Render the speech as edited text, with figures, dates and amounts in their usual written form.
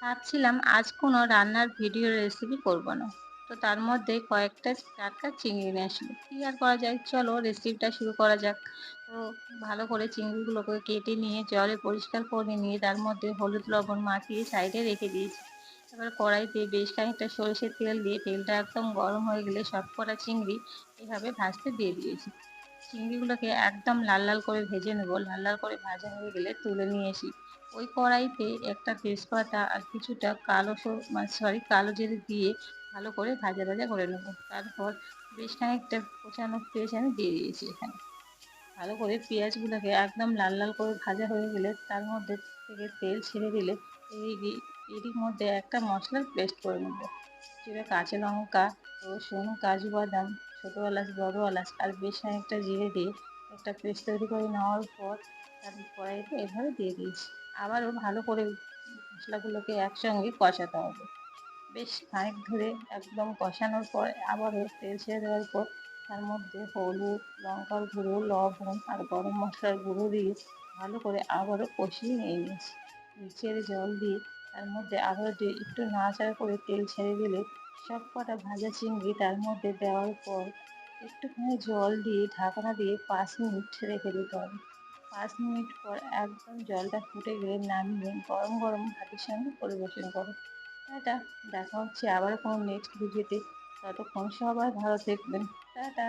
ভাবছিলাম আজ কোনো রান্নার ভিডিও রেসিপি করব না। তো তার মধ্যে কয়েকটা টাটকা চিংড়ি নিয়ে আসলো। কি আর করা যায়? চলো রেসিপিটা শুরু করা যাক। তো ভালো করে চিংড়িগুলোকে কেটে নিয়ে জলে পরিষ্কার করে নিয়ে তার মধ্যে হলুদ লবণ মাখিয়ে সাইডে রেখে দিয়েছি। এবার কড়াইতে বেশ খানিকটা সরষের তেল দিয়ে তেলটা একদম গরম হয়ে গেলে সবকটা চিংড়ি এভাবে ভাজতে দিয়ে দিয়েছি। চিংড়িগুলোকে একদম লাল লাল করে ভেজে নেব। লাল লাল করে ভাজা হয়ে গেলে তুলে নিয়ে আসি। ওই কড়াইতে একটা তেজপাতা আর কিছুটা কালো জিরে দিয়ে ভালো করে ভাজা ভাজা করে নেব। তারপর বেশ খানিকটা কোচানো পেঁয়াজ আমি দিয়ে দিয়েছি এখানে। ভালো করে পেঁয়াজগুলোকে একদম লাল লাল করে ভাজা হয়ে গেলে তার মধ্যে থেকে তেল ছেড়ে দিলে এরই মধ্যে একটা মশলার পেস্ট করে নেব। যেটা কাঁচা লঙ্কা, রসুন, কাজু বাদাম, ছোটো এলাচ, বড় এলাচ আর বেশ খানিকটা জিরে দিয়ে একটা পেস্ট তৈরি করে নেওয়ার পর তার কড়াইতে এভাবে দিয়ে দিয়েছি। আবারও ভালো করে মশলাগুলোকে একসঙ্গে কষাতে হবে। বেশ খানিক ধরে একদম কষানোর পর আবারও তেল ছেড়ে দেওয়ার পর তার মধ্যে হলুদ, লঙ্কার গুঁড়ো, লবণ আর গরম মশলার গুঁড়ো দিয়ে ভালো করে আবারও কষিয়ে নিয়ে নিয়েছি। নিচের জল দিয়ে তার মধ্যে আবারও দিয়ে একটু নাড়াচাড়া করে তেল ছেড়ে দিলে সব কটা ভাজা চিংড়ি তার মধ্যে দেওয়ার পর একটুখানি জল দিয়ে ঢাকনা দিয়ে 5 মিনিট রেখে দিতে হবে। 5 মিনিট পর একদম জলটা ফুটে গেলে নামিয়ে গরম গরম ভাতের সঙ্গে পরিবেশন করো। টাটা। দেখা হচ্ছে আবার কোনো নেক্সট ভিডিওতে। ততক্ষণ সবাই ভালো থাকবেন। টাটা।